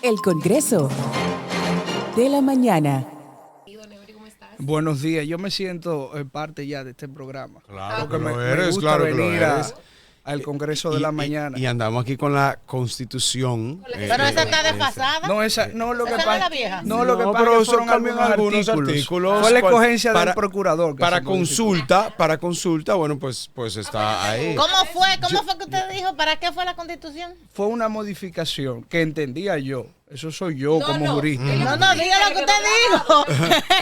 El Congreso de la Mañana. Buenos días, yo me siento parte ya de este programa. Claro Porque que lo me eres, gusta claro que lo venir eres. al Congreso de la Mañana. Y andamos aquí con la Constitución. Pero esa está desfasada. No, esa, no lo que Esa no pasa. es la vieja. No, lo que No, pasa pero es que fueron cambian algunos artículos. Fue la escogencia Para- del procurador. que Para se modificó. consulta, bueno, pues está ahí. ¿Cómo fue? ¿Cómo fue que usted dijo? ¿Para qué fue la Constitución? Fue una modificación que entendía yo. Eso soy yo como jurista. No, diga lo que usted dijo.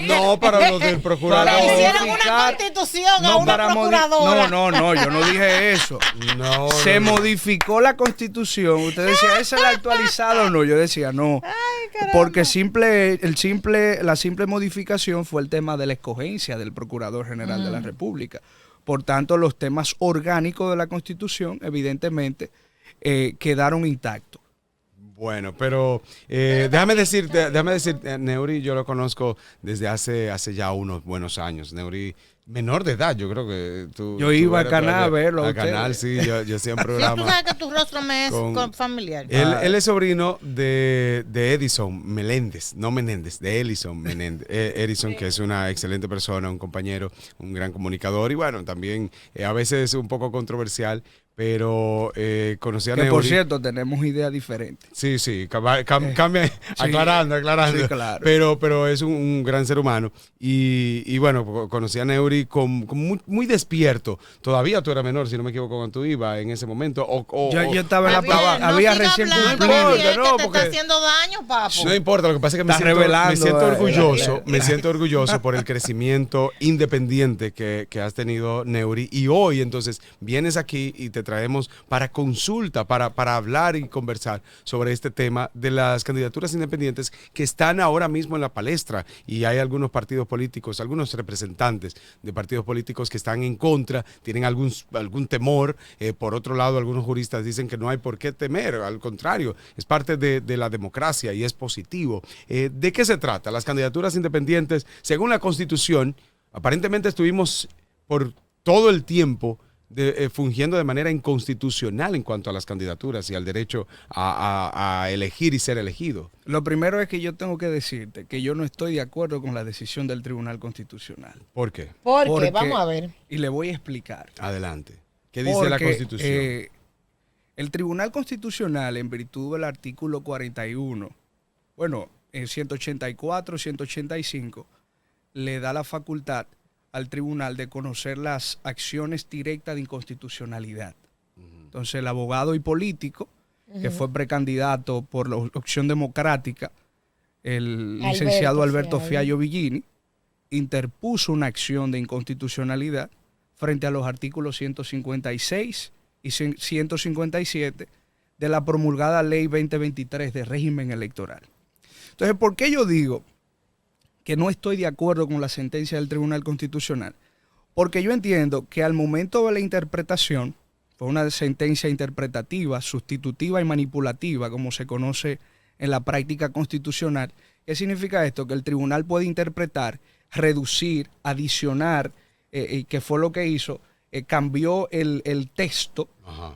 No, para lo del procurador. Le hicieron una modificar- constitución a una procuradora. No, yo no dije eso. No, Se no, no. modificó la Constitución. Usted decía, ¿esa es la actualizada o no? Yo decía, no. Porque la simple modificación fue el tema de la escogencia del Procurador General de la República. Por tanto, los temas orgánicos de la Constitución, evidentemente, quedaron intactos. Bueno, pero déjame decir, Neuri, yo lo conozco desde hace ya unos buenos años. Neuri, menor de edad, yo creo que tú. Yo iba a eras Canal a verlo a A ustedes. Canal, sí, yo hacía un Sí, tú programa. sabes que tu rostro me es Con- familiar. Él es sobrino de Edison Meléndez, no Menéndez, de Edison Menéndez. Edison, que es una excelente persona, un compañero, un gran comunicador y bueno, también a veces un poco controversial, pero conocí a Que por Neuri. cierto, tenemos ideas diferentes. Sí, cambia, aclarando. Sí, claro. Pero es un gran ser humano. Y bueno, conocí a Neuri muy despierto. Todavía tú eras menor, si no me equivoco, cuando tú ibas en ese momento. Yo estaba en la pava, no había siga recién hablando, cumplido. porque es que no, te está porque- haciendo daño, papo. No importa, lo que pasa es que me Está siento, revelando, me siento orgulloso, la- me siento orgulloso por el crecimiento independiente que has tenido, Neuri. Y hoy, entonces, vienes aquí y te traemos para consulta, para hablar y conversar sobre este tema de las candidaturas independientes que están ahora mismo en la palestra. Y hay algunos partidos políticos, algunos representantes de partidos políticos que están en contra, tienen algún temor. Por otro lado, algunos juristas dicen que no hay por qué temer, al contrario, es parte de la democracia y es positivo. ¿De qué se trata? Las candidaturas independientes, según la Constitución, aparentemente estuvimos por todo el tiempo fungiendo de manera inconstitucional en cuanto a las candidaturas y al derecho a elegir y ser elegido. Lo primero es que yo tengo que decirte que yo no estoy de acuerdo con la decisión del Tribunal Constitucional. ¿Por qué? Porque, Porque- vamos a ver. Y le voy a explicar. Adelante. ¿Qué dice la Porque, Constitución? el Tribunal Constitucional, en virtud del artículo 41, bueno, en 184, 185, le da la facultad al tribunal de conocer las acciones directas de inconstitucionalidad. Entonces, el abogado y político, que fue precandidato por la opción democrática, el licenciado Alberto Fiallo Villini, interpuso una acción de inconstitucionalidad frente a los artículos 156 y 157 de la promulgada Ley 2023 de régimen electoral. Entonces, ¿por qué yo digo que no estoy de acuerdo con la sentencia del Tribunal Constitucional? Porque yo entiendo que al momento de la interpretación, fue una sentencia interpretativa, sustitutiva y manipulativa, como se conoce en la práctica constitucional. ¿Qué significa esto? Que el tribunal puede interpretar, reducir, adicionar, que fue lo que hizo, cambió el texto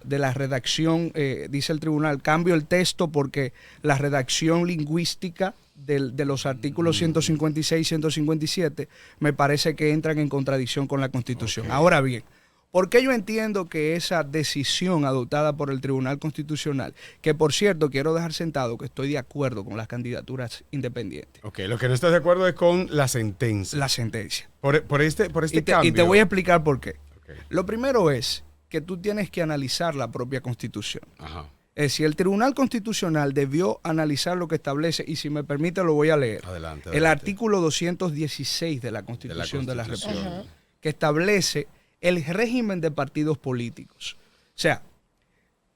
de la redacción, dice el tribunal, cambio el texto porque la redacción lingüística de los artículos 156 y 157 me parece que entran en contradicción con la Constitución. Okay. Ahora bien, ¿por qué yo entiendo que esa decisión adoptada por el Tribunal Constitucional, que por cierto quiero dejar sentado que estoy de acuerdo con las candidaturas independientes? Ok, lo que no estás de acuerdo es con la sentencia. La sentencia. Por este cambio. Y te voy a explicar por qué. Okay. Lo primero es que tú tienes que analizar la propia Constitución. Ajá. Es decir, el Tribunal Constitucional debió analizar lo que establece, y si me permite lo voy a leer. Adelante. El artículo 216 de la Constitución de la República, que establece el régimen de partidos políticos. O sea,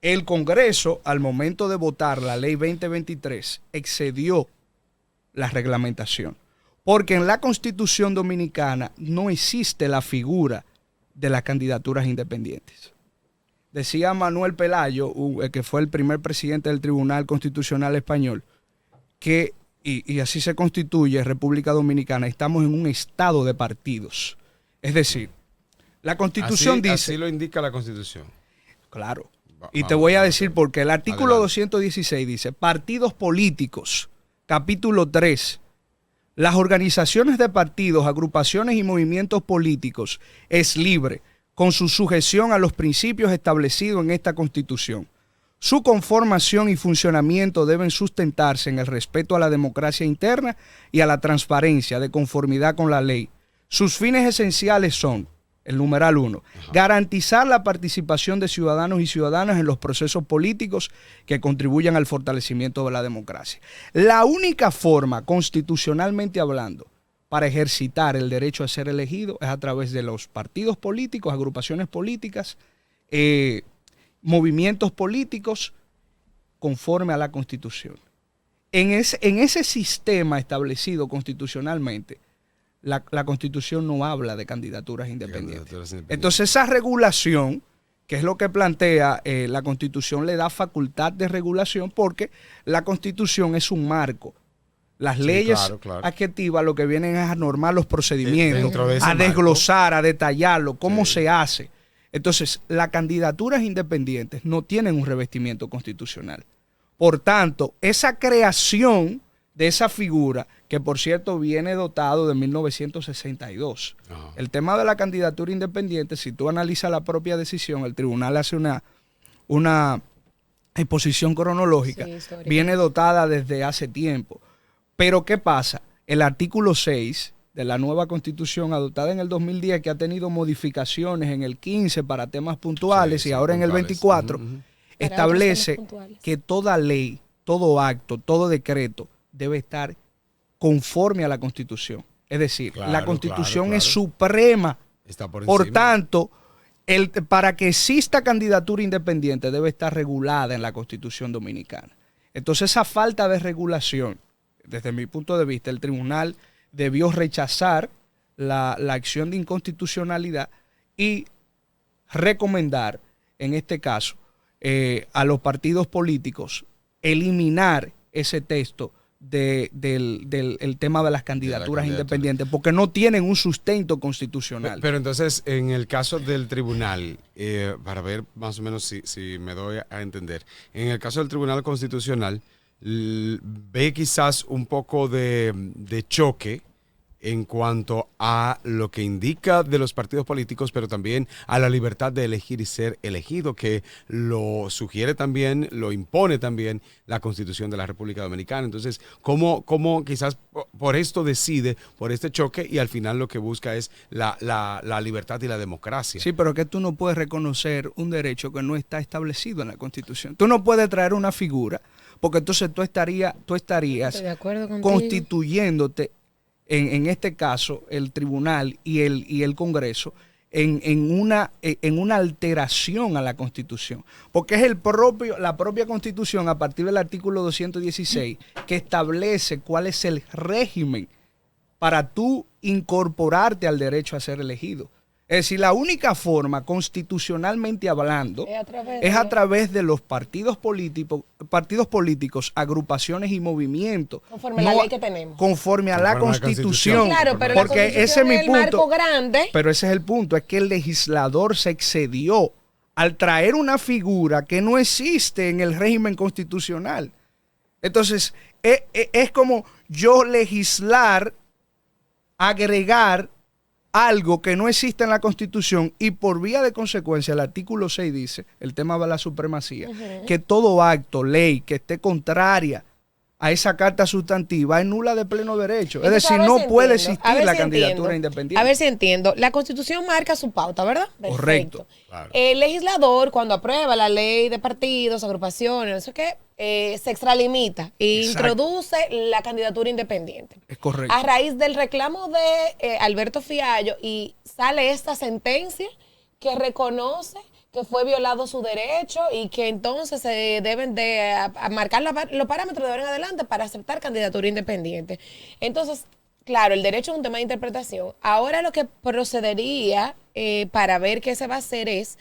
el Congreso, al momento de votar la Ley 2023, excedió la reglamentación. Porque en la Constitución Dominicana no existe la figura de las candidaturas independientes. Decía Manuel Pelayo, que fue el primer presidente del Tribunal Constitucional Español, que, y así se constituye República Dominicana, estamos en un estado de partidos. Es decir, la Constitución dice... Así lo indica la Constitución. Claro. Y te voy a decir por qué. El artículo Adelante. 216 dice, partidos políticos, capítulo 3. Las organizaciones de partidos, agrupaciones y movimientos políticos es libre, con su sujeción a los principios establecidos en esta Constitución. Su conformación y funcionamiento deben sustentarse en el respeto a la democracia interna y a la transparencia de conformidad con la ley. Sus fines esenciales son, el numeral 1, garantizar la participación de ciudadanos y ciudadanas en los procesos políticos que contribuyan al fortalecimiento de la democracia. La única forma, constitucionalmente hablando, para ejercitar el derecho a ser elegido es a través de los partidos políticos, agrupaciones políticas, movimientos políticos, conforme a la Constitución. En ese sistema establecido constitucionalmente, la Constitución no habla de candidaturas independientes. Entonces esa regulación, que es lo que plantea la Constitución, le da facultad de regulación porque la Constitución es un marco. Las leyes adjetivas lo que vienen es a normar los procedimientos, a desglosar, a detallarlo, cómo se hace. Entonces, las candidaturas independientes no tienen un revestimiento constitucional. Por tanto, esa creación de esa figura, que por cierto viene dotado de 1962. El tema de la candidatura independiente, si tú analizas la propia decisión, el tribunal hace una exposición cronológica, viene dotada desde hace tiempo. Pero ¿qué pasa? El artículo 6 de la nueva Constitución adoptada en el 2010, que ha tenido modificaciones en el 15 para temas puntuales y ahora en el 24, establece que toda ley, todo acto, todo decreto debe estar conforme a la Constitución. Es decir, la Constitución es suprema. Está por Por encima. tanto, para que exista candidatura independiente debe estar regulada en la Constitución dominicana. Entonces, esa falta de regulación, desde mi punto de vista, el tribunal debió rechazar la acción de inconstitucionalidad y recomendar, en este caso, a los partidos políticos eliminar ese texto del tema de las candidaturas independientes, porque no tienen un sustento constitucional. Pero entonces, en el caso del tribunal, para ver más o menos si me doy a entender, en el caso del Tribunal Constitucional, ve quizás un poco de choque en cuanto a lo que indica de los partidos políticos, pero también a la libertad de elegir y ser elegido, que lo sugiere también, lo impone también la Constitución de la República Dominicana. Entonces, ¿cómo quizás por esto decide, por este choque, y al final lo que busca es la libertad y la democracia? Sí, pero que tú no puedes reconocer un derecho que no está establecido en la Constitución. Tú no puedes traer una figura, porque entonces tú estarías constituyéndote, en este caso, el tribunal y el Congreso, en una alteración a la Constitución. Porque es la propia Constitución, a partir del artículo 216, que establece cuál es el régimen para tú incorporarte al derecho a ser elegido. Es decir, la única forma, constitucionalmente hablando, es a través de los partidos políticos, agrupaciones y movimientos. Conforme a la ley que tenemos. Conforme a la Constitución. Claro, pero porque la ese es mi el punto. marco grande. Pero ese es el punto, es que el legislador se excedió al traer una figura que no existe en el régimen constitucional. Entonces, es como yo legislar, agregar algo que no existe en la Constitución, y por vía de consecuencia el artículo 6 dice, el tema de la supremacía, que todo acto, ley que esté contraria a esa carta sustantiva es nula de pleno derecho. Entonces, es decir, no puede existir la candidatura independiente. A ver si entiendo. La Constitución marca su pauta, ¿verdad? Correcto. Perfecto. Claro. El legislador, cuando aprueba la ley de partidos, agrupaciones, no sé qué, se extralimita e introduce la candidatura independiente. Es correcto. A raíz del reclamo de Alberto Fiallo, y sale esta sentencia que reconoce que fue violado su derecho y que entonces se deben de marcar los parámetros de ahora en adelante para aceptar candidatura independiente. Entonces, claro, el derecho es un tema de interpretación. Ahora lo que procedería para ver qué se va a hacer es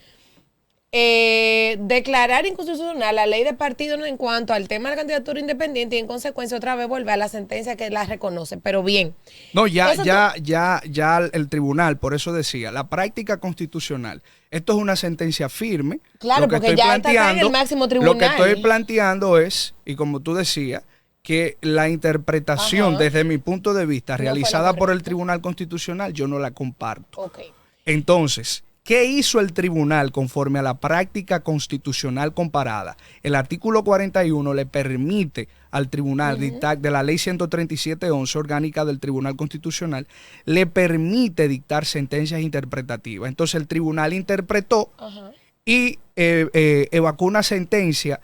declarar inconstitucional la ley de partidos en cuanto al tema de la candidatura independiente y en consecuencia otra vez volver a la sentencia que la reconoce. Pero bien. No, ya Entonces, el tribunal, por eso decía, la práctica constitucional, esto es una sentencia firme. Claro, Lo que porque estoy ya está en el máximo tribunal. Lo que estoy planteando es, y como tú decías, que la interpretación, Ajá, desde mi punto de vista, no fue la realizada por el correcta. Tribunal Constitucional, yo no la comparto. Ok. Entonces, ¿qué hizo el tribunal conforme a la práctica constitucional comparada? El artículo 41 le permite al tribunal dictar, de la ley 137.11 orgánica del Tribunal Constitucional, le permite dictar sentencias interpretativas. Entonces el tribunal interpretó Ajá. y evacó una sentencia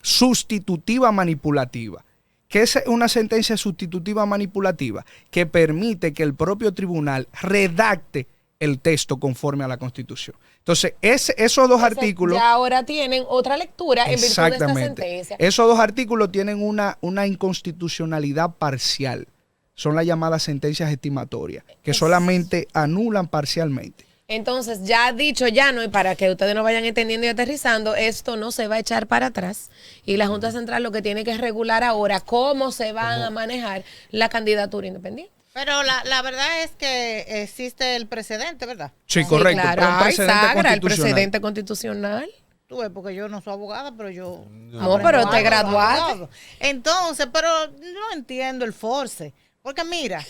sustitutiva manipulativa. ¿Qué es una sentencia sustitutiva manipulativa? Que permite que el propio tribunal redacte el texto conforme a la Constitución. Entonces, esos dos artículos... Ya ahora tienen otra lectura en virtud de esta Exactamente. sentencia. Esos dos artículos tienen una inconstitucionalidad parcial. Son las llamadas sentencias estimatorias, que solamente anulan parcialmente. Entonces, ya dicho llano, y para que ustedes no vayan entendiendo y aterrizando, esto no se va a echar para atrás. Y la Junta Central lo que tiene que regular ahora cómo se van a manejar la candidatura independiente. Pero la verdad es que existe el precedente, ¿verdad? Sí, Sí, correcto. claro. Pero un Ay, precedente Sagra, el constitucional. precedente constitucional. Tú ves, porque yo no soy abogada, pero yo... No, pero te graduaste. Entonces, pero no entiendo el force. Porque mira,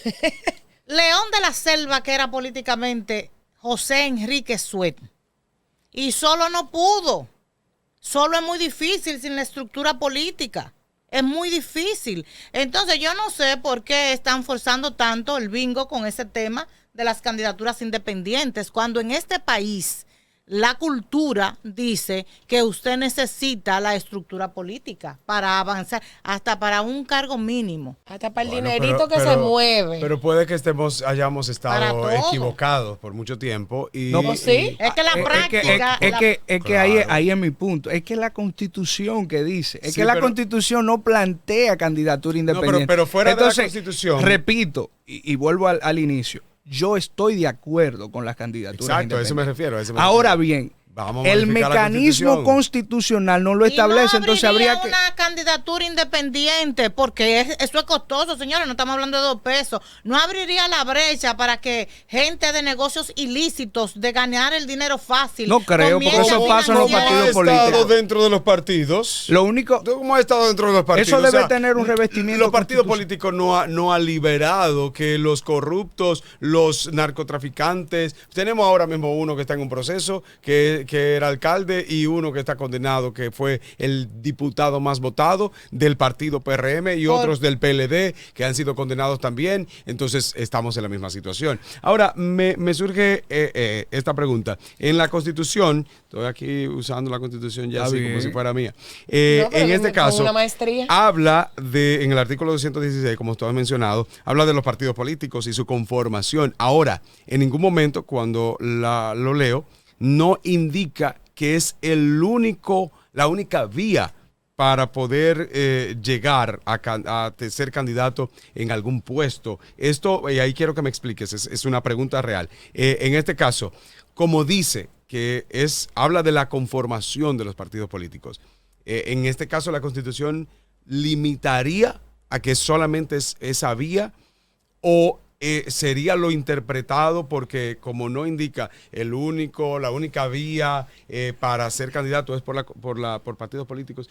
León de la Selva, que era políticamente José Enrique Suet, y solo no pudo. Solo es muy difícil sin la estructura política. Es muy difícil. Entonces yo no sé por qué están forzando tanto el bingo con ese tema de las candidaturas independientes, cuando en este país la cultura dice que usted necesita la estructura política para avanzar, hasta para un cargo mínimo. Hasta para el Bueno, dinerito que se mueve. Pero puede que hayamos Para estado todo. equivocados por mucho tiempo. Y, No, ¿Oh, sí? Es que la práctica... Es que Claro. ahí es mi punto. Es que la Constitución que dice, es Sí, que la pero- Constitución no plantea candidatura No, independiente. pero fuera de la Entonces, Constitución. repito, y vuelvo al inicio, yo estoy de acuerdo con las candidaturas Exacto, a eso me independientes. refiero. a eso me Ahora refiero. bien, Vamos a el modificar la mecanismo Constitución. constitucional no lo Y establece, no entonces abriría habría que... una candidatura independiente, porque eso es costoso, señores, no estamos hablando de 2 pesos. No abriría la brecha para que gente de negocios ilícitos, de ganar el dinero fácil, No creo, porque comience a eso pasa en los financiar- ¿Cómo ha partidos estado políticos. dentro de los partidos? Lo único... ¿Cómo ha estado dentro de los partidos? Eso debe tener un revestimiento Los partidos constitucional. políticos no ha liberado que los corruptos, los narcotraficantes. Tenemos ahora mismo uno que está en un proceso, que era alcalde, y uno que está condenado, que fue el diputado más votado del partido PRM, y otros del PLD que han sido condenados también. Entonces estamos en la misma situación. Ahora me surge esta pregunta. En la Constitución, estoy aquí usando la Constitución ya Está así bien. como si fuera mía. No, pero En este con caso, una maestría. habla en el artículo 216, como tú has mencionado, habla de los partidos políticos y su conformación. Ahora, en ningún momento cuando lo leo, no indica que es la única vía para poder llegar a ser candidato en algún puesto. Esto, y ahí quiero que me expliques, es una pregunta real. En este caso, como dice que habla de la conformación de los partidos políticos, en este caso la Constitución limitaría a que solamente es esa vía, o sería lo interpretado, porque como no indica la única vía para ser candidato es por partidos políticos,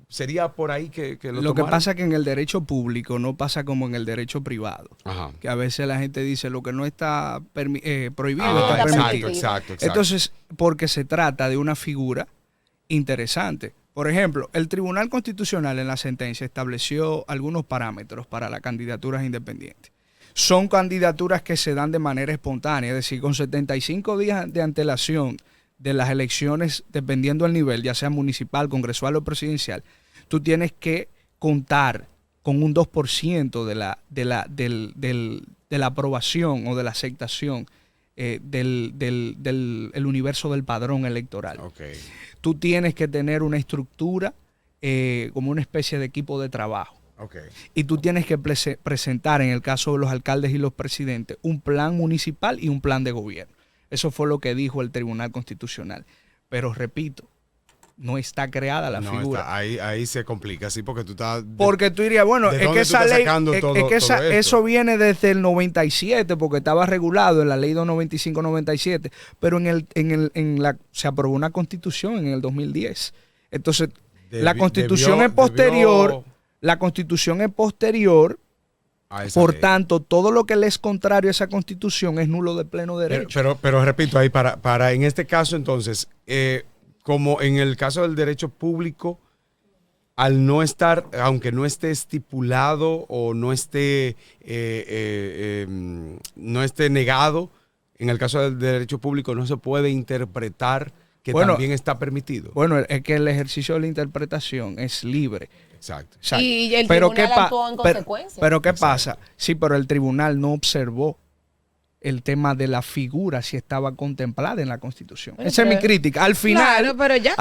¿sería por ahí que Lo que tomaran? pasa es que en el derecho público no pasa como en el derecho privado. Ajá. Que a veces la gente dice lo que no está prohibido Ah, está exacto, permitido. exacto. Entonces, porque se trata de una figura interesante. Por ejemplo, el Tribunal Constitucional en la sentencia estableció algunos parámetros para las candidaturas independientes. Son candidaturas que se dan de manera espontánea, es decir, con 75 días de antelación de las elecciones, dependiendo del nivel, ya sea municipal, congresual o presidencial, tú tienes que contar con un 2% de la aprobación o de la aceptación del universo del padrón electoral. Okay. Tú tienes que tener una estructura como una especie de equipo de trabajo. Okay. Y tú tienes que presentar, en el caso de los alcaldes y los presidentes, un plan municipal y un plan de gobierno. Eso fue lo que dijo el Tribunal Constitucional. Pero repito, no está creada la No, figura. ahí se complica, sí, porque tú estás... Porque tú dirías, bueno, ¿de es dónde que tú esa estás ley, sacando todo es que esto? eso viene desde el 97, porque estaba regulado en la ley 295-97, pero se aprobó una constitución en el 2010. Entonces, la constitución es posterior, la constitución es posterior, a esa por ley. tanto, todo lo que le es contrario a esa constitución es nulo de pleno derecho. Pero repito, ahí para en este caso entonces, como en el caso del derecho público, al no estar, aunque no esté estipulado o no esté negado, en el caso del derecho público no se puede interpretar que también está permitido. Bueno, es que el ejercicio de la interpretación es libre. Exacto. Exacto. Y el Pero tribunal ¿qué pa- actuó en pero- consecuencia. Pero ¿qué pasa? Sí, pero el tribunal no observó el tema de la figura si estaba contemplada en la Constitución. Bueno, Esa es mi pero- crítica. Al final, Claro, pero ya.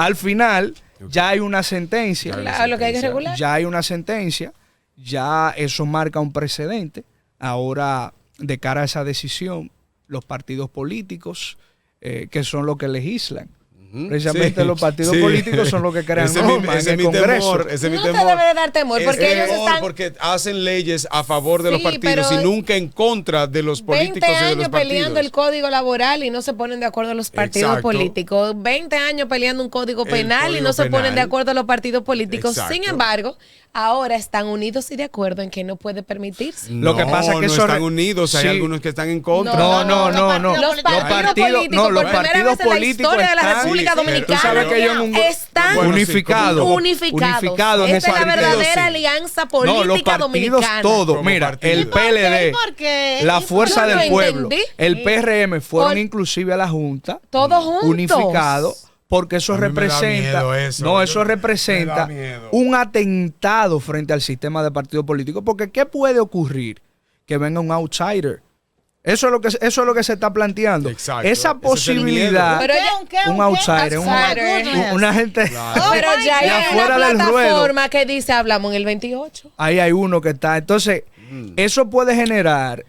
hay una sentencia. Ya hay una Claro, lo que hay que sentencia. regular. Ya hay una sentencia. Ya eso marca un precedente. Ahora, de cara a esa decisión, los partidos políticos, que son los que legislan, precisamente Sí, los partidos sí. políticos son los que crean Ese normas es en el mi Congreso. temor, ese es mi No te temor. debe de dar temor, porque Es ellos temor están porque hacen leyes a favor de los Sí, partidos pero y nunca en contra de los 20 políticos y de años los partidos. peleando el código laboral y no se ponen de acuerdo los partidos Exacto. políticos. 20 años peleando un código El penal y código no se ponen penal. de acuerdo los partidos políticos. Exacto. Sin embargo, ahora están unidos y de acuerdo en que no puede permitirse. Lo que pasa es que no eso están unidos, hay sí. algunos que están en contra. No. Los partidos políticos, los por primera partidos vez en la políticos historia de la están- República sí, Dominicana, tú sabes que ellos en un- están Bueno, sí, unificados. unificados. en Esta es ese la partido, verdadera sí. alianza No, política los partidos dominicana. todos. Como Mira, partido. el PLD, ¿Por qué? la Fuerza Yo no del Pueblo, entendí. el PRM fueron Por- inclusive a la Junta, Todos juntos. unificados, porque eso A mí me da representa, miedo eso. no, eso Me representa da miedo. un atentado frente al sistema de partidos políticos, porque ¿qué puede ocurrir? Que venga un outsider. Eso es lo que se está planteando. Exacto. Esa Ese es el posibilidad, Pero ya- un outsider, una gente Pero ya de hay afuera una del ruedo. plataforma que dice hablamos en el 28. Ahí hay uno que está. Entonces, eso puede generar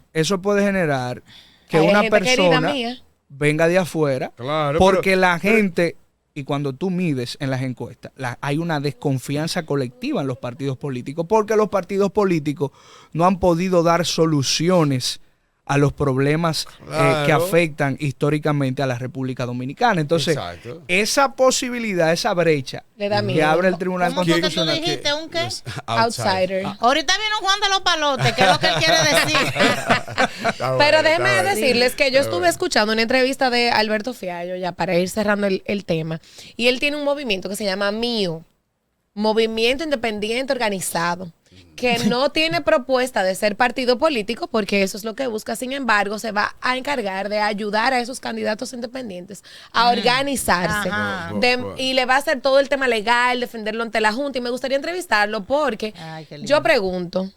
que Hay una gente querida persona mía. venga de afuera, Claro, porque la gente, y cuando tú mides en las encuestas, hay una desconfianza colectiva en los partidos políticos, porque los partidos políticos no han podido dar soluciones a los problemas que Claro. afectan históricamente a la República Dominicana. Entonces, Exacto. esa posibilidad, esa brecha Le da que miedo. abre el Tribunal ¿Cómo fue que tú Constitucional. dijiste? ¿Un qué? Los Outsider. Ahorita vino Juan de los Palotes, que es lo que él quiere decir. Está Pero bueno, déjeme está bueno. decirles que yo Está estuve bueno. escuchando una entrevista de Alberto Fiallo, ya para ir cerrando el tema, y él tiene un movimiento que se llama MIO, Movimiento Independiente Organizado, que no tiene propuesta de ser partido político, porque eso es lo que busca. Sin embargo, se va a encargar de ayudar a esos candidatos independientes a organizarse. Ajá. Y le va a hacer todo el tema legal, defenderlo ante la Junta. Y me gustaría entrevistarlo porque Ay, qué lindo. yo pregunto,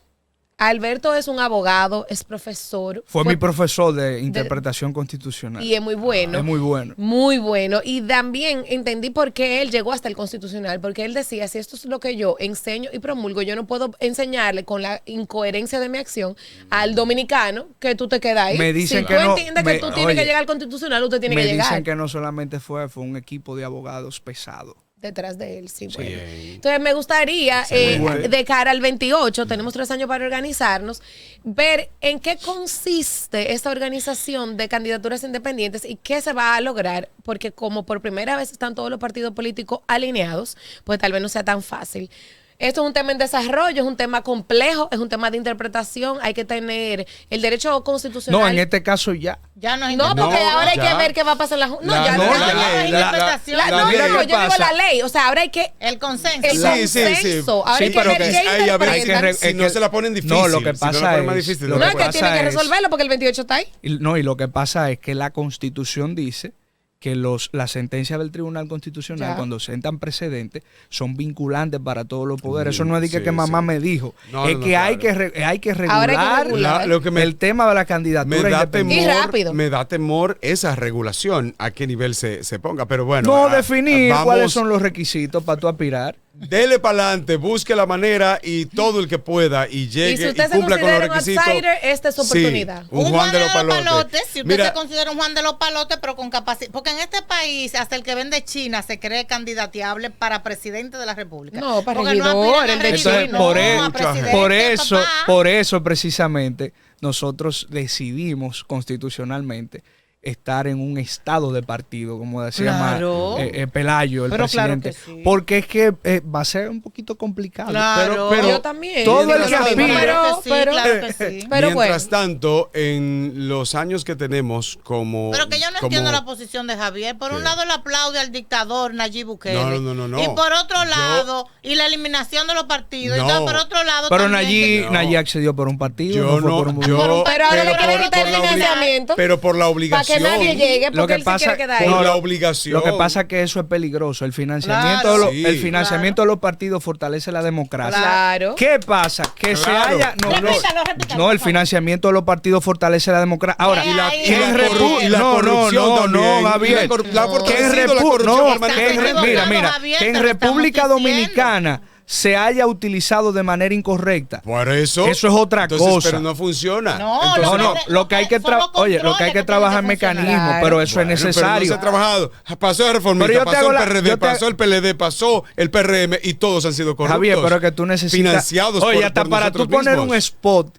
Alberto es un abogado, es profesor. Fue mi profesor de interpretación constitucional. Y es muy bueno. Es muy bueno. Muy bueno. Y también entendí por qué él llegó hasta el constitucional, porque él decía, si esto es lo que yo enseño y promulgo, yo no puedo enseñarle con la incoherencia de mi acción al dominicano que tú te quedas ahí. Me dicen si que tú no- entiendes que me- tú tienes oye, que llegar al constitucional, usted tiene Me que llegar dicen que no solamente fue un equipo de abogados pesado. detrás de él. Sí, bueno. Bien. Entonces me gustaría, Excelente. de cara al 28, tenemos 3 años para organizarnos, ver en qué consiste esta organización de candidaturas independientes y qué se va a lograr, porque como por primera vez están todos los partidos políticos alineados, pues tal vez no sea tan fácil. Esto es un tema en desarrollo, es un tema complejo, es un tema de interpretación, hay que tener el derecho constitucional. No, en este caso ya. Ya no hay No, porque No, ahora hay ya. que ver qué va a pasar en la Junta. No, La- ya no, no. la ley, la- interpretación. La- la- no, mira no, qué yo digo pasa. la ley. O sea, ahora hay que El consenso. el Sí, consenso. sí, sí. Ahora Sí, hay que pero ver que qué hay que interpretan. hay que re- Si es no que- se la ponen difícil. No, lo que si no la pasa ponen más es- difícil, lo No, que es que pasa tienen que es- resolverlo porque el 28 está ahí. Y lo que pasa es que la Constitución dice que las sentencias del Tribunal Constitucional, Ya. cuando sentan precedentes, son vinculantes para todos los poderes. Eso no es de que, Sí, que mamá sí. me dijo. No, es no, que, no, hay claro. hay que Ahora hay que regular, regular. Lo que me- el tema de la me candidatura da independiente. Y rápido. me da temor esa regulación, a qué nivel se ponga. Pero bueno. No ah, definir vamos- cuáles son los requisitos para tú aspirar. dele para adelante, busque la manera y todo el que pueda y llegue Y si y usted se cumpla con los considera un requisitos. outsider, esta es su Sí, oportunidad. un Juan de los Palotes. Si usted Mira, se considera un Juan de los Palotes, pero con capacidad. Porque en este país, hasta el que vende China se cree candidateable para presidente de la República. No, para Porque regidor, aspiran a el de regidor, Entonces, China. no, por, a eso, presidente, papá. por eso precisamente nosotros decidimos constitucionalmente estar en un estado de partido, como decía Claro. Pelayo, el Pero claro presidente, que sí. porque es que va a ser un poquito complicado. Claro. Pero Yo también. todo el Mientras que tanto- aspira, Claro que sí, pero- claro que sí. Pero mientras bueno. tanto, en los años que tenemos como... Pero que yo no como- entiendo la posición de Javier. Por un ¿Qué? lado, le aplaude al dictador Nayib Bukele. No. Y por otro Yo- lado, y la eliminación de los partidos. No. Y todo, por otro lado, pero también Nayib No. Nayib accedió por un partido, Yo no fue no, por un yo, Pero ahora le quieren por- quitar por el la obli- financiamiento. pero por la Para obligación. que nadie llegue, Lo porque que él se pasa- quiere quedar ahí. Por la Lo obligación. que pasa es que eso es peligroso. El financiamiento, Claro. Sí. el financiamiento de los partidos fortalece la democracia. Claro. ¿Qué pasa? Que se Claro. haya... No, Repítalo, no, repítalo, no, por el favor. financiamiento de los partidos fortalece la democracia. Ahora, Y la- que y la en corru- y la corrupción también. Javier. Y la Que en fortalecido la Repu- corrupción no, permanente. que en Estás mira, equivocado, Javier, que en te lo estamos República diciendo. Dominicana se haya utilizado de manera incorrecta. Por eso. Eso es otra Entonces, cosa. Pero no funciona. No, Entonces, No, lo que hay que son los oye, lo que hay que controles trabajar que tienen que mecanismos, funcionar. pero eso bueno, es pero necesario. no se ha trabajado. Pasó el Pero reformista, yo te pasó hago el la- PRD, yo te- pasó el PLD, pasó el PRM y todos han sido corruptos. Javier, pero que tú necesitas. Financiados Oye, por, hasta por para tú nosotros poner mismos. un spot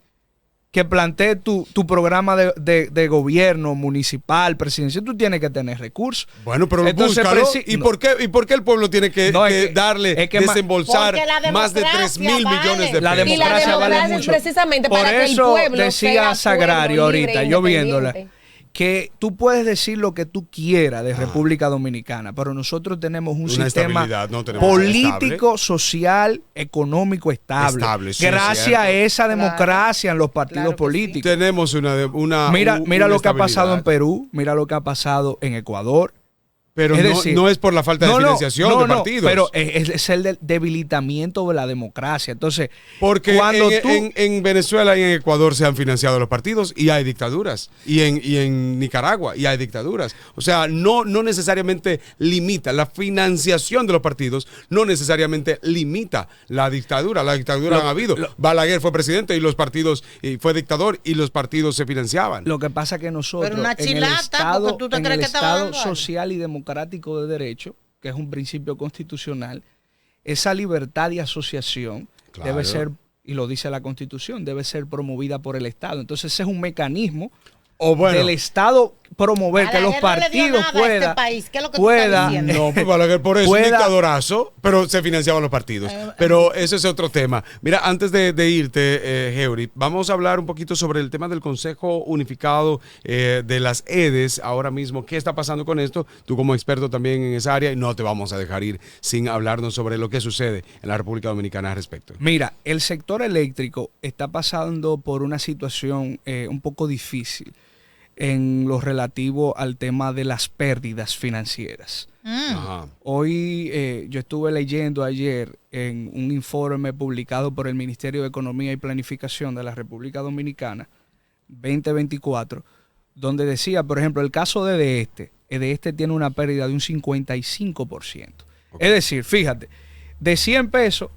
que plantee tu programa de gobierno municipal, presidencial, tú tienes que tener recursos. Bueno, pero Entonces, búscalo. ¿Y no. por qué el pueblo tiene que, No, es que que- darle, es que desembolsar porque la más de democracia 3.000 vale. millones de La pesos? Y la democracia vale democracia es mucho. precisamente Por para que el eso pueblo decía sea Sagrario pueblo libre ahorita, e yo viéndola, independiente. que tú puedes decir lo que tú quieras de República Dominicana, pero nosotros tenemos un Una sistema estabilidad, no tenemos político, social, económico estable. Estable, sí, gracias cierto. a esa democracia en los partidos Claro que sí. políticos. Tenemos una Mira lo que ha estabilidad. pasado en Perú, mira lo que ha pasado en Ecuador. Pero Es no, decir, no es por la falta de financiación de partidos. pero es el debilitamiento de la democracia. Entonces, Porque cuando en Venezuela y en Ecuador se han financiado los partidos y hay dictaduras. Y en Nicaragua y hay dictaduras. O sea, no necesariamente limita. La financiación de los partidos no necesariamente limita la dictadura. La dictadura han habido. Balaguer fue presidente y los partidos y fue dictador y los partidos se financiaban. Lo que pasa es que nosotros, Pero una en el chilata, Estado, porque tú te en crees el que estaba Estado dando algo. social y democrático de derecho, que es un principio constitucional, esa libertad de asociación Claro. debe ser, y lo dice la Constitución, debe ser promovida por el Estado. Entonces ese es un mecanismo O bueno, del Estado promover que los Balaguer no le dio partidos nada a este puedan... país. ¿Qué es lo que tú estás diciendo? no, pues Balaguer por eso un pueda- dictadorazo, pero se financiaban los partidos. Pero ese es otro tema. Mira, antes de irte, Heuri, vamos a hablar un poquito sobre el tema del Consejo Unificado de las EDES ahora mismo. ¿Qué está pasando con esto? Tú como experto también en esa área, y no te vamos a dejar ir sin hablarnos sobre lo que sucede en la República Dominicana al respecto. Mira, el sector eléctrico está pasando por una situación un poco difícil en lo relativo al tema de las pérdidas financieras. Ajá. Hoy yo estuve leyendo ayer en un informe publicado por el Ministerio de Economía y Planificación de la República Dominicana 2024, donde decía, por ejemplo, el caso de este tiene una pérdida de un 55%. Es decir, fíjate, de 100 pesos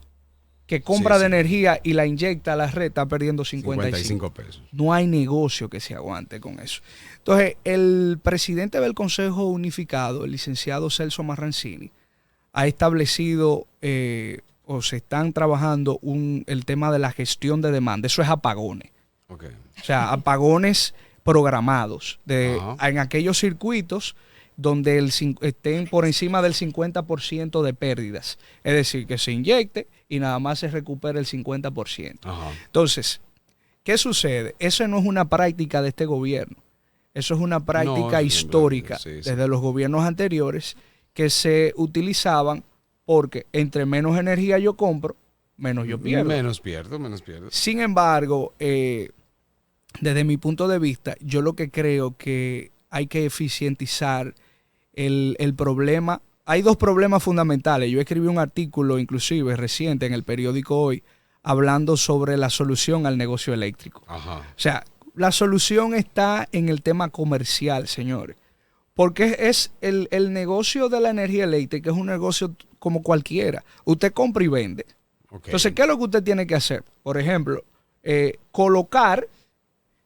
que compra Sí, de sí. energía y la inyecta a la red, está perdiendo 55. 55 pesos. No hay negocio que se aguante con eso. Entonces, el presidente del Consejo Unificado, el licenciado Celso Marrancini, ha establecido o se están trabajando el tema de la gestión de demanda. Eso es apagones. Ok. O sea, apagones programados Ajá. en aquellos circuitos donde estén por encima del 50% de pérdidas. Es decir, que se inyecte y nada más se recupere el 50%. Ajá. Entonces, ¿qué sucede? Eso no es una práctica de este gobierno. Eso es una práctica No, histórica sí, sí. desde los gobiernos anteriores que se utilizaban porque entre menos energía yo compro, menos yo pierdo. Menos pierdo. Sin embargo, desde mi punto de vista, yo lo que creo que hay que eficientizar el problema. Hay dos problemas fundamentales. Yo escribí un artículo, inclusive reciente, en el periódico Hoy, hablando sobre la solución al negocio eléctrico. Ajá. O sea, la solución está en el tema comercial, señores. Porque es el negocio de la energía eléctrica, es un negocio como cualquiera. Usted compra y vende. Ok. Entonces, ¿qué es lo que usted tiene que hacer? Por ejemplo,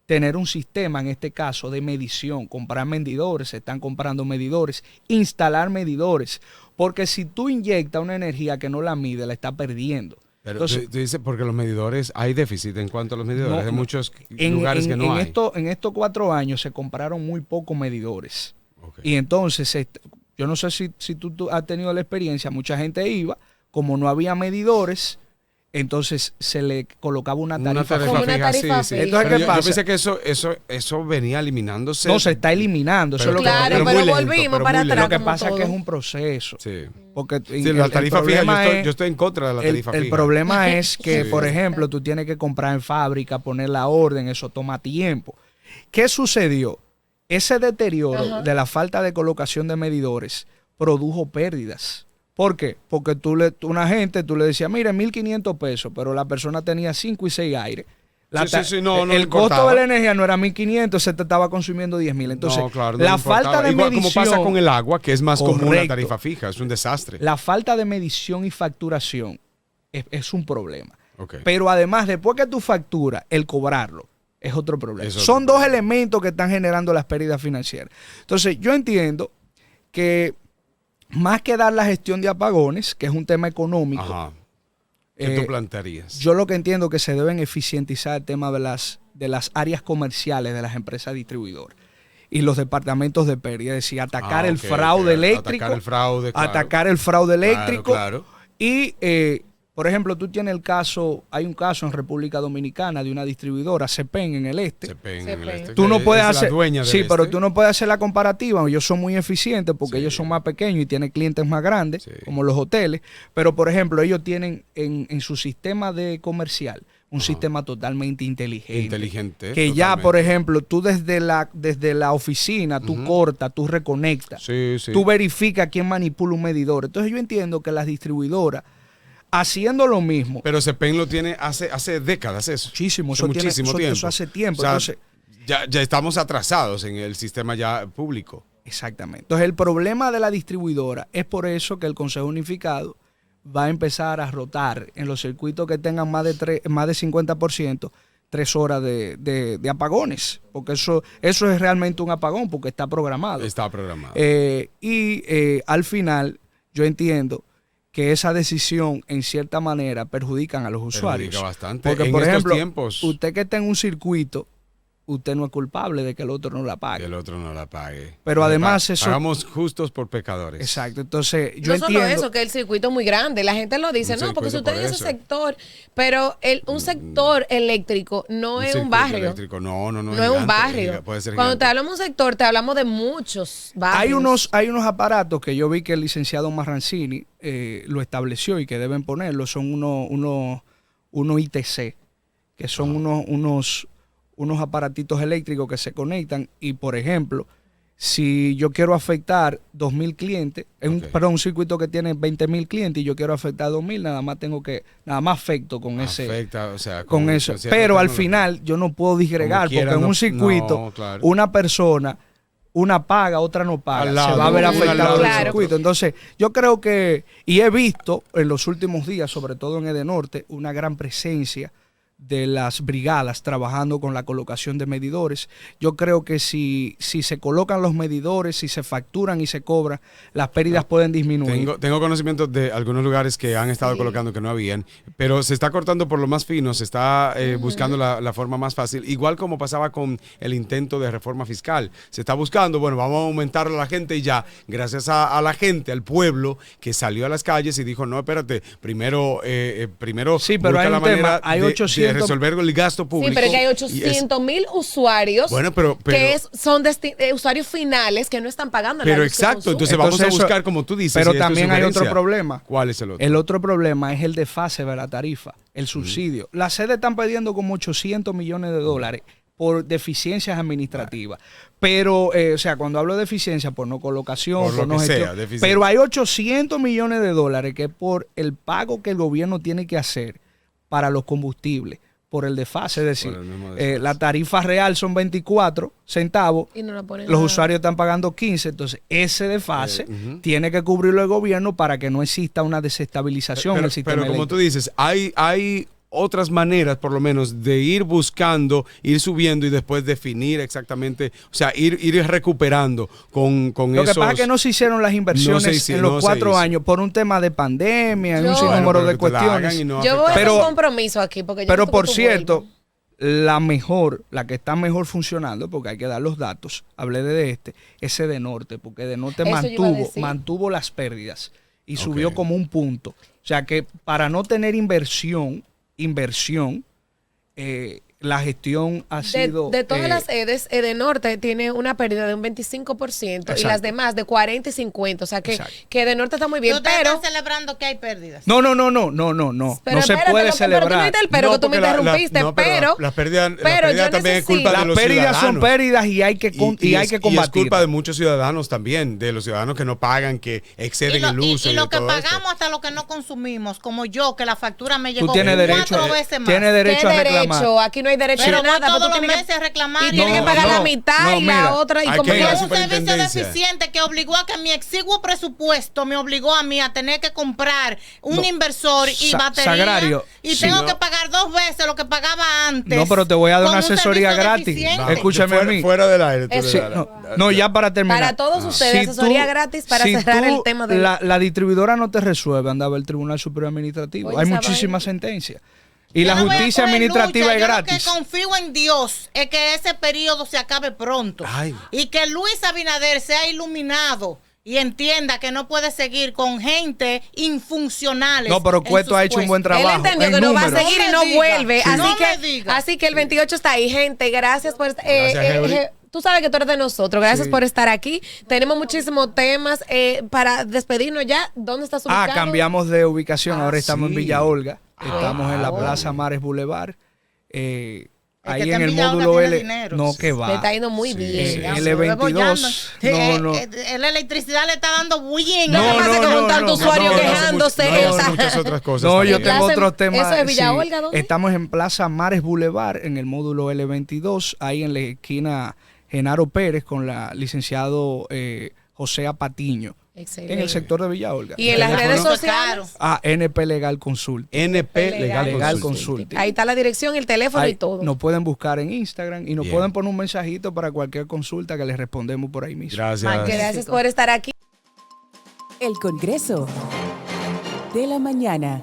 tener un sistema, en este caso, de medición, comprar medidores, se están comprando medidores, instalar medidores, porque si tú inyectas una energía que no la mide, la está perdiendo. Pero Entonces, tú dices porque los medidores, hay déficit en cuanto a los medidores. No, Hay no. muchos lugares que no hay. En estos 4 años se compraron muy pocos medidores. Ok. Y entonces, yo no sé si tú has tenido la experiencia, mucha gente iba, como no había medidores, entonces se le colocaba una tarifa. Como una fija, tarifa sí, sí. fija. Entonces, Pero ¿qué yo pasa? pensé que eso venía eliminándose. No, se está eliminando. Eso es lo que, Claro, muy pero lento, volvimos pero para muy atrás. lo que como pasa es que es todo. un proceso. Sí. Porque Sí, la tarifa fija, yo estoy en contra de la tarifa el fija. problema es que, Sí. por ejemplo, tú tienes que comprar en fábrica, poner la orden, eso toma tiempo. ¿Qué sucedió? Ese deterioro Ajá. de la falta de colocación de medidores produjo pérdidas. ¿Por qué? Porque una gente, tú le decías, mire, 1.500 pesos, pero la persona tenía 5 y 6 aires. Sí, no le el costo importaba. de la energía no era 1.500, se te estaba consumiendo 10.000. Entonces, No, claro, no la le importaba. falta de Igual medición... como pasa con el agua, que es más común la Correcto. tarifa fija. Es un desastre. La falta de medición y facturación es un problema. Ok. Pero además, después que tú facturas, el cobrarlo es otro problema. Es otro Son dos problema. elementos que están generando las pérdidas financieras. Entonces, yo entiendo que más que dar la gestión de apagones, que es un tema económico, Ajá. ¿Qué tú eh, plantearías? yo lo que entiendo que se deben eficientizar el tema de las áreas comerciales de las empresas distribuidoras y los departamentos de pérdida, es decir, atacar el Ok, fraude ok. eléctrico, Atacar el fraude, claro. atacar el fraude Claro, eléctrico. claro. Y, por ejemplo, tú tienes hay un caso en República Dominicana de una distribuidora, CEPEN, en el este. Cepén en el Cepén. este, Tú no que puedes es la hacer, dueña del sí, pero este. tú no puedes hacer la comparativa. Ellos son muy eficientes porque Sí. ellos son más pequeños y tienen clientes más grandes, Sí. como los hoteles. Pero, por ejemplo, ellos tienen en su sistema de comercial un sistema totalmente inteligente. Inteligente. Que ya, totalmente. por ejemplo, tú desde la oficina, tú cortas, tú reconectas, Sí, sí. tú verificas quién manipula un medidor. Entonces yo entiendo que las distribuidoras, haciendo lo mismo, Pero Cepén lo tiene hace décadas eso. muchísimo, Hace eso tiene- muchísimo eso- tiempo. eso hace tiempo, O sea, entonces- ya estamos atrasados en el sistema ya público. exactamente. Entonces el problema de la distribuidora es por eso que el Consejo Unificado va a empezar a rotar en los circuitos que tengan más de 50%, 3 horas de apagones, porque eso es realmente un apagón, porque está programado. Está programado. Al final, yo entiendo que esa decisión, en cierta manera, perjudican a los usuarios. Perjudica bastante. Porque, En por estos ejemplo, tiempos- usted que está en un circuito, usted no es culpable de que el otro no la Que pague. el otro no la pague. Pero además eso- Hagamos justos por pecadores. Exacto. Entonces, yo No solo entiendo... eso, que el circuito es muy grande. La gente lo dice, Un no, porque si circuito usted por en ese eso. sector, pero un sector eléctrico no es un circuito barrio. eléctrico, no No es gigante, un barrio. puede ser Cuando gigante. te hablamos de un sector, te hablamos de muchos barrios. Hay unos aparatos que yo vi que el licenciado Marrancini lo estableció y que deben ponerlo. Son unos ITC, que son unos aparatitos eléctricos que se conectan y, por ejemplo, si yo quiero afectar 2.000 clientes, Ok. un circuito que tiene 20.000 clientes y yo quiero afectar 2.000, nada más afecto con ese... Afecta, o sea, con eso. cierta Pero al tecnología. final yo no puedo disgregar, Como quiera, porque en no- un circuito, no, claro. una persona, una paga, otra no paga. Al Se lado, va a ver una al afectado lado el del otro. circuito. Entonces, yo creo que, y he visto en los últimos días, sobre todo en Edenorte, una gran presencia de las brigadas trabajando con la colocación de medidores. Yo creo que si se colocan los medidores, si se facturan y se cobran, las pérdidas pueden disminuir. Tengo conocimiento de algunos lugares que han estado colocando que no habían, pero se está cortando por lo más fino, se está buscando la forma más fácil, igual como pasaba con el intento de reforma fiscal. Se está buscando, bueno, vamos a aumentar a la gente y ya, gracias a la gente, al pueblo que salió a las calles y dijo, no, espérate, primero Sí, pero busca hay la un tema, manera hay de 800 resolver el gasto público. Sí, pero es que hay y 800,000 usuarios Bueno, pero- que son usuarios finales que no están pagando la Pero luz que exacto, consumen. entonces vamos a Entonces, buscar, como tú dices. pero y esto es también hay otro sugerencia. problema. ¿Cuál es el otro? El otro problema es el desfase de la tarifa, el subsidio. Las sedes están pidiendo como 800 millones de dólares por deficiencias administrativas. Pero, o sea, cuando hablo de deficiencia, por no colocación, Por lo por no que sea, gestión. deficiencia. Pero hay 800 millones de dólares que es por el pago que el gobierno tiene que hacer para los combustibles, por el desfase. Es decir, Por el mismo desfase. la tarifa real son 24 centavos, Y no la ponen los nada. usuarios están pagando 15, entonces ese desfase Ujú. tiene que cubrirlo el gobierno para que no exista una desestabilización en el sistema pero como eléctrico. tú dices, hay otras maneras, por lo menos, de ir buscando, ir subiendo y después definir exactamente, o sea, ir recuperando con Lo esos... que pasa es que no se hicieron las inversiones No se hizo- en no los se 4 hizo. años por un tema de pandemia y un Yo- sinnúmero Bueno, de pero que te la hagan cuestiones. y no Yo voy a afectar. hacer un Pero- compromiso aquí. Porque yo Pero necesito por que tú cierto, vuelvas. la que está mejor funcionando, porque hay que dar los datos, hablé de ese de Norte, porque de Norte Eso yo iba a decir. mantuvo las pérdidas y Ok. subió como un punto. O sea que para no tener inversión, la gestión ha sido... De todas las EDES, Edenorte tiene una pérdida de un 25% y Exacto. las demás de 40 y 50. O sea que, Exacto. que Edenorte está muy Y bien, ustedes pero... están celebrando que hay pérdidas. No. Pero No se espérate, puede pero tú celebrar. no dijiste el pero, que tú me porque interrumpiste, no, pero... las pérdidas pero yo también es culpa necesito- de los Las pérdidas son ciudadanos. pérdidas y hay que, Y hay que es combatir. culpa de muchos ciudadanos también, de los ciudadanos que no pagan, que exceden el uso. y de lo que todo esto. pagamos hasta lo que no consumimos, como yo, que la factura me Tú llegó tienes 4 derecho, veces más. tienes derecho a ¿Qué reclamar. derecho? Aquí no hay derecho Pero a no nada. pero todos tú los tienes meses reclamar. y tienes No, que pagar la no, mitad no, y la mira, otra. Y hay como que que- ir a Es un servicio superintendencia. deficiente que obligó a que mi exiguo presupuesto me obligó a mí a tener que comprar un No. inversor y batería. Sagrario, y sí. tengo No. que pagar 2 veces lo que pagaba antes. No, pero te voy a dar con una un asesoría servicio gratis. deficiente. Vamos, Escúchame a fuera, mí. fuera del aire. tú Eso. le Sí, das. no, ya para terminar. Para todos ustedes, asesoría gratis para cerrar el tema de la distribuidora no te resuelve, andaba el Tribunal Superior Administrativo. Oye, hay esa muchísimas sentencias. Y Yo la no voy a justicia coger administrativa lucha, es yo gratis. Lo que confío en Dios es que ese periodo se acabe pronto. Ay. Y que Luis Abinader sea iluminado y entienda que no puede seguir con gente infuncionales. No, pero en Cueto sus ha hecho un buen puestos. trabajo. Él entendió en que no va a números. seguir y No no me diga. vuelve. Sí. Así, No que, me diga. así que el 28 está ahí, gente. Gracias por estar. Gracias, Heuri. Tú sabes que tú eres de nosotros. Gracias Sí. por estar aquí. Tenemos muchísimos temas para despedirnos ya. ¿Dónde estás ubicado? Cambiamos de ubicación. Ahora estamos en sí. Villa Olga. Estamos en la Plaza Mares Boulevard. El que Ahí está en el en Villa Olga módulo tiene L. dinero. No, que Le va. está yendo muy bien. Ya, L22. No. La electricidad le está dando bien. No, No, lo que pasa es que no, con tanto no, usuario no, no, quejándose. No, o sea, muchas otras cosas. No, yo también. tengo Plaza- otros temas. ¿Eso es Villa sí. Olga, dónde? Estamos en Plaza Mares Boulevard, en el módulo L22, ahí en la esquina Genaro Pérez, con la licenciado José Apatiño, Excelente. en el sector de Villa Olga. Y en las Teléfono. redes Eso es sociales. caro. NP Legal Consult. NP Legal Legal Consult. Consult. Ahí está la dirección, el teléfono Ahí y todo. nos pueden buscar en Instagram y nos Bien. pueden poner un mensajito para cualquier consulta que les respondemos por ahí mismo. Gracias. Gracias por estar aquí. El Congreso de la Mañana.